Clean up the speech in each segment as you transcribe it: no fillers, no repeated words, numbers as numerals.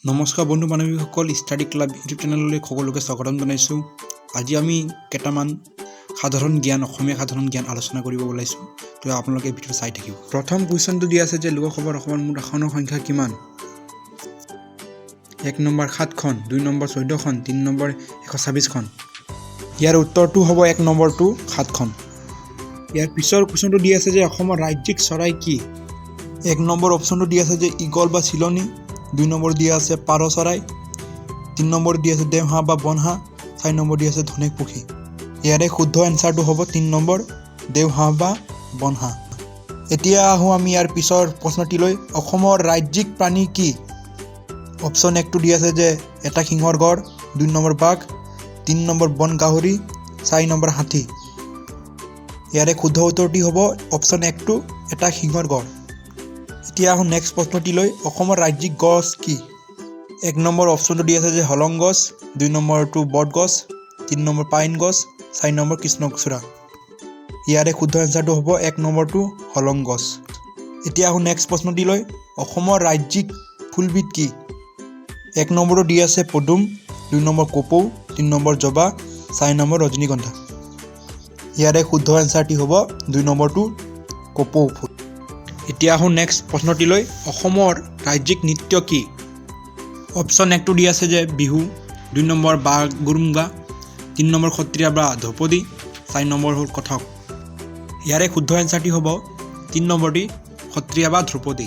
নমস্কাৰ বন্ধু বান্ধৱীসকল, study club YouTube চেনেললৈ সকলোকে স্বাগতম জনাইছোঁ। আজি আমি কেইটামান অসমীয়া সাধাৰণ জ্ঞান আলোচনা কৰিব ওলাইছোঁ। তো আপোনালোকে ভিডিঅ'টো চাই থাকিব। প্ৰথম কুৱেশ্যনটো দিয়া আছে যে লোকসভাৰ অসমৰ মুঠ আসনৰ সংখ্যা কিমান? 1 নম্বৰ 7খন, 2 নম্বৰ 14খন, 3 নম্বৰ 126খন। ইয়াৰ উত্তৰটো হ'ব 1 নম্বৰটো 7খন। ইয়াৰ পিছৰ কুৱেশ্যনটো দিয়া আছে যে অসমৰ ৰাজ্যিক চৰাই কি? 1 নম্বৰ অপশ্যনটো দিয়া আছে যে ঈগল বা চিলনী, 2 নম্বৰ দিয়া আছে পাৰ চৰাই, 3 নম্বৰ দিয়া আছে দেওহাঁহ বা বনহাঁহ, 4 নম্বৰ দিয়া আছে ধনেক পক্ষী। ইয়াৰে শুদ্ধ এনচাৰটো হ'ব 3 নম্বৰ দেওহাঁহ বা বনহাঁহ। এতিয়া আহোঁ আমি ইয়াৰ পিছৰ প্ৰশ্নটিলৈ। অসমৰ ৰাজ্যিক প্ৰাণী কি? অপশ্যন 1টো দিয়া আছে যে এটা সিংহৰ গড়, 2 নম্বৰ বাঘ, 3 নম্বৰ বন গাহৰি, 4 নম্বৰ হাতী। ইয়াৰে শুদ্ধ উত্তৰটি হ'ব অপশ্যন 1টো এটা সিংহৰ গড়। এতিয়া আহোঁ নেক্সট প্ৰশ্নটিলৈ। অসমৰ ৰাজ্যিক গছ কি? 1 নম্বৰ অপশ্যনটো দিয়া আছে যে হলং গছ, 2 নম্বৰটো বট গছ, 3 নম্বৰ পাইন গছ, 4 নম্বৰ কৃষ্ণচূড়া। ইয়াৰে শুদ্ধ এনচাৰটো হ'ব 1 নম্বৰটো হলং গছ। এতিয়া আহোঁ নেক্সট প্ৰশ্নটিলৈ। অসমৰ ৰাজ্যিক ফুলবিধ কি? 1 নম্বৰটো দিয়া আছে পদুম, 2 নম্বৰ কপৌ, 3 নম্বৰ জবা, 4 নম্বৰ ৰজনীগন্ধা। ইয়াৰে শুদ্ধ এনচাৰটি হ'ব 2 নম্বৰটো কপৌ ফুল। এতিয়া আহোঁ নেক্সট প্ৰশ্নটিলৈ। অসমৰ ৰাজ্যিক নৃত্য কি? অপশ্যন 1টো দিয়া আছে যে বিহু, 2 নম্বৰ বাগৰুম্বা, 3 নম্বৰ সত্ৰীয়া বা ধ্ৰুপদী, 4 নম্বৰ হ'ল কথক। ইয়াৰে শুদ্ধ এনচাৰটি হ'ব 3 নম্বৰটি সত্ৰীয়া বা ধ্ৰুপদী।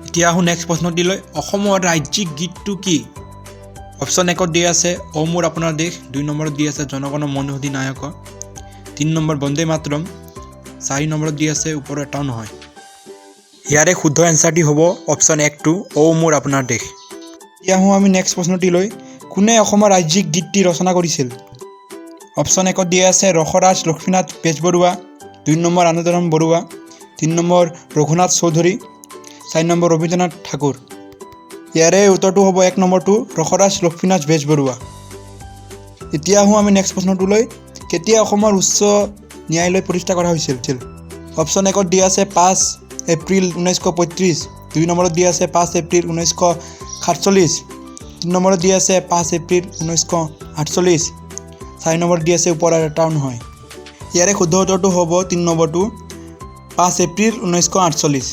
এতিয়া আহোঁ নেক্সট প্ৰশ্নটিলৈ। অসমৰ ৰাজ্যিক গীতটো কি? অপশ্যন 1ত দিয়া আছে অ মোৰ আপোনাৰ দেশ, 2 নম্বৰত দিয়া আছে জনগণ মন অধিনায়ক, 3 নম্বৰ বন্দে মাতৰম, 4 নম্বৰত দিয়া আছে ওপৰৰ এটাও নহয়। ইয়াৰে শুদ্ধ এনচাৰটি হ'ব অপশ্যন 1টো অ মোৰ আপোনাৰ দেশ। এতিয়া আহোঁ আমি নেক্সট প্ৰশ্নটিলৈ। কোনে অসমৰ ৰাজ্যিক গীতটি ৰচনা কৰিছিল? অপশ্যন 1ত দিয়া আছে Rasaraj Lakshminath Bezbaruah, 2 number Anandaram Barua, 3 number Raghunath Choudhury, 4 number Rabindranath Tagore. ইয়াৰে উত্তৰটো হ'ব 1 নম্বৰটো ৰসৰাজ লক্ষ্মীনাথ বেজবৰুৱা। এতিয়া আহোঁ আমি নেক্সট প্ৰশ্নটোলৈ। কেতিয়া অসমৰ উচ্চ ন্যায়ালয় প্ৰতিষ্ঠা কৰা হৈছিল? অপশ্যন 1ত দিয়া আছে 5 এপ্ৰিল 1935, 2 নম্বৰত দিয়া আছে 5 এপ্ৰিল 1947, 3 নম্বৰত দিয়া আছে 5 এপ্ৰিল 1948, 4 নম্বৰত দিয়া আছে ওপৰৰ এটাও নহয়। ইয়াৰে শুদ্ধ উত্তৰটো হ'ব 3 নম্বৰটো 5 এপ্ৰিল 1948।